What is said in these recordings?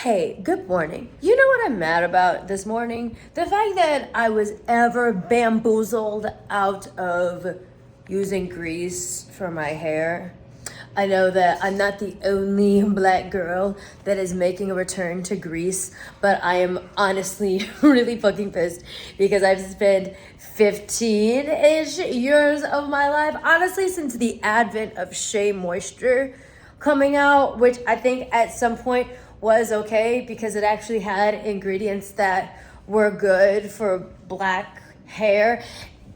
Hey, good morning. You know what I'm mad about this morning? The fact that I was ever bamboozled out of using grease for my hair. I know that I'm not the only black girl that is making a return to grease, but I am honestly really fucking pissed because I've spent 15-ish years of my life, honestly, since the advent of Shea Moisture coming out, which I think at some point was okay because it actually had ingredients that were good for black hair.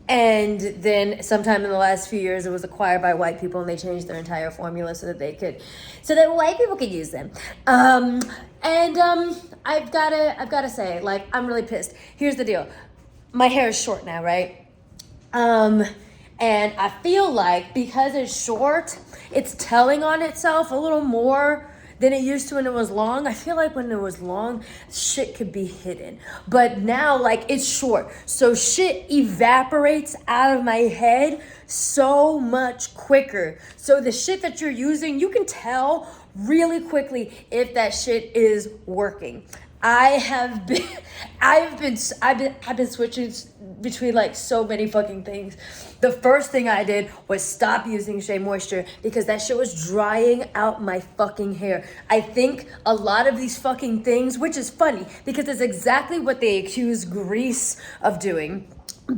And then sometime in the last few years, it was acquired by white people and they changed their entire formula so that white people could use them. I've gotta say, like, I'm really pissed. Here's the deal. My hair is short now, right? And I feel like because it's short, it's telling on itself a little more than it used to when it was long. I feel like when it was long, shit could be hidden. But now, like, it's short. So shit evaporates out of my head so much quicker. So the shit that you're using, you can tell really quickly if that shit is working. I've been switching between like so many fucking things. The first thing I did was stop using Shea Moisture because that shit was drying out my fucking hair. I think a lot of these fucking things, which is funny because it's exactly what they accuse grease of doing.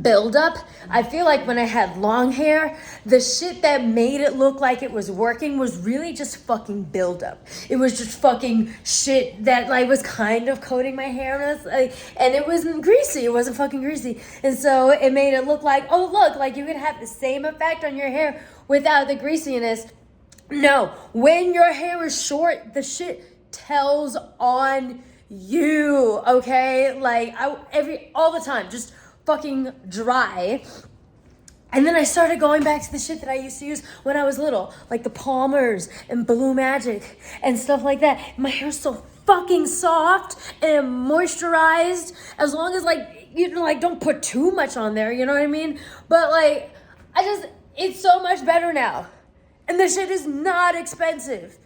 Build up. I feel like when I had long hair, the shit that made it look like it was working was really just fucking build up. It was just fucking shit that like was kind of coating my hair and it wasn't greasy. It wasn't fucking greasy. And so it made it look like, oh look, like you could have the same effect on your hair without the greasiness. No, when your hair is short, the shit tells on you, okay? Like all the time, just fucking dry. And then I started going back to the shit that I used to use when I was little, like the Palmers and Blue Magic and stuff like that. My hair's so fucking soft and moisturized, as long as like, you know, like don't put too much on there, you know what I mean? But like, it's so much better now. And the shit is not expensive.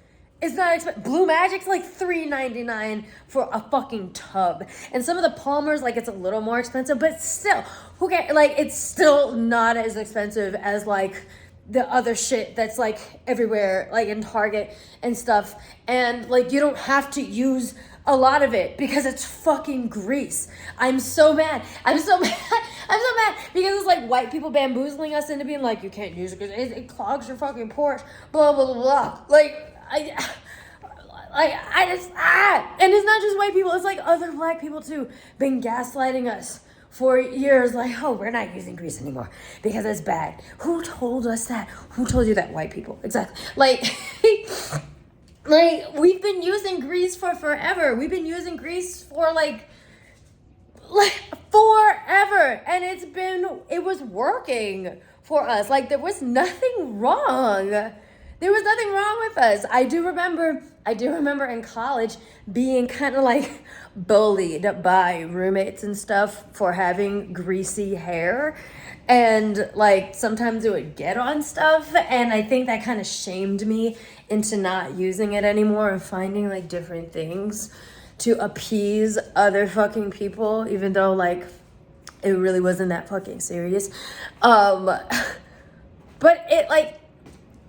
It's not expensive. Blue Magic's like $3.99 for a fucking tub. And some of the Palmers, like, it's a little more expensive, but still, who cares? Like, it's still not as expensive as, like, the other shit that's, like, everywhere, like, in Target and stuff. And, like, you don't have to use a lot of it because it's fucking grease. I'm so mad. I'm so mad because it's like white people bamboozling us into being like, you can't use it because it clogs your fucking pores, blah, blah, blah, blah. Like, and it's not just white people, it's like other black people too, been gaslighting us for years, like, oh, we're not using grease anymore because it's bad. Who told us that? Who told you that? White people. Exactly. Like, like, we've been using grease for forever. We've been using grease for like forever, and it was working for us. Like, there was nothing wrong. There was nothing wrong with us. I do remember in college being kind of like bullied by roommates and stuff for having greasy hair. And like sometimes it would get on stuff. And I think that kind of shamed me into not using it anymore and finding like different things to appease other fucking people, even though like it really wasn't that fucking serious. But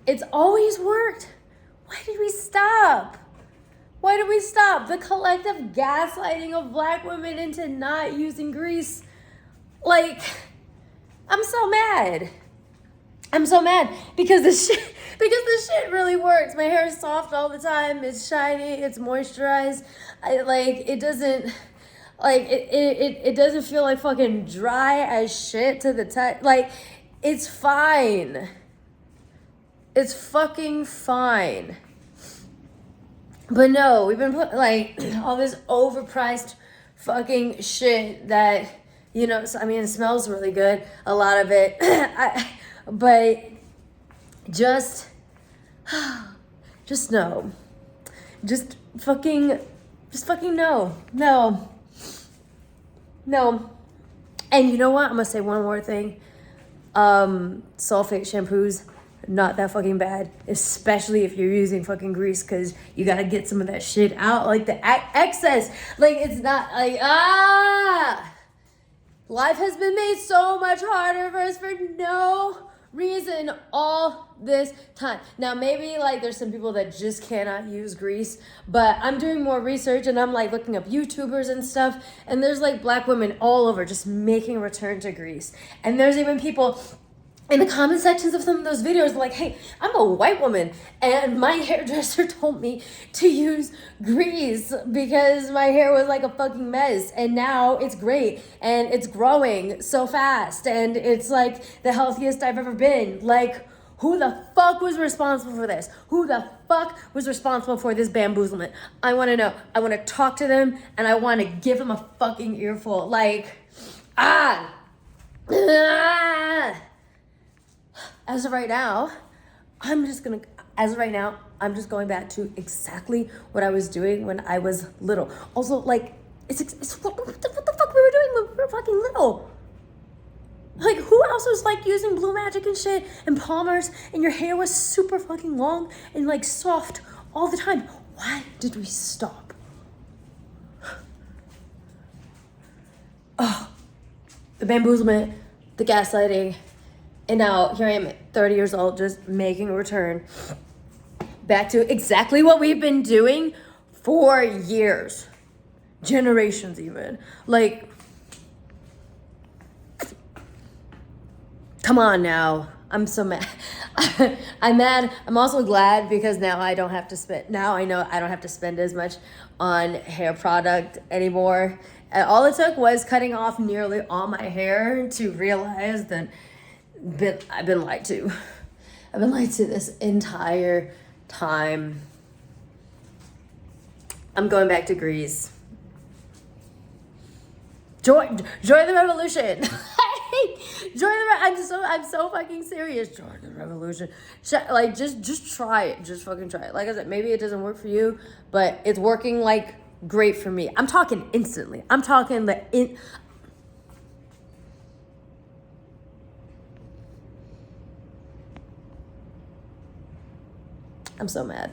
it's always worked. Why did we stop? Why did we stop? The collective gaslighting of black women into not using grease. Like, I'm so mad. I'm so mad because the shit really works. My hair is soft all the time. It's shiny. It's moisturized. It doesn't feel like fucking dry as shit to the touch. Like, it's fine. It's fucking fine. But no, we've been put like all this overpriced fucking shit that, you know, I mean, it smells really good, a lot of it. But just no. Just fucking no. No. And you know what? I'm gonna say one more thing. Sulfate shampoos. not that fucking bad, especially if you're using fucking grease, because you gotta get some of that shit out, like the excess. Like, it's not like, life has been made so much harder for us for no reason all this time. Now, maybe like there's some people that just cannot use grease, but I'm doing more research and I'm like looking up YouTubers and stuff, and there's like black women all over just making a return to grease. And there's even people in the comment sections of some of those videos like, hey, I'm a white woman and my hairdresser told me to use grease because my hair was like a fucking mess, and now it's great and it's growing so fast and it's like the healthiest I've ever been. Like, who the fuck was responsible for this? Who the fuck was responsible for this bamboozlement? I want to know. I want to talk to them and I want to give them a fucking earful. Like, As of right now, I'm just going back to exactly what I was doing when I was little. Also, like, it's what the fuck we were doing when we were fucking little. Like, who else was, like, using Blue Magic and shit and Palmer's, and your hair was super fucking long and, like, soft all the time? Why did we stop? Oh, the bamboozlement, the gaslighting. And now here I am at 30 years old, just making a return back to exactly what we've been doing for years, generations even. Like, come on now. I'm so mad. I'm mad. I'm also glad because now I don't have to spend, now I know I don't have to spend as much on hair product anymore. And all it took was cutting off nearly all my hair to realize that I've been lied to. I've been lied to this entire time. I'm going back to grease. Join the revolution. I'm so fucking serious. Join the revolution. Like, just try it. Just fucking try it. Like I said, maybe it doesn't work for you, but it's working like great for me. I'm talking instantly. I'm talking I'm so mad.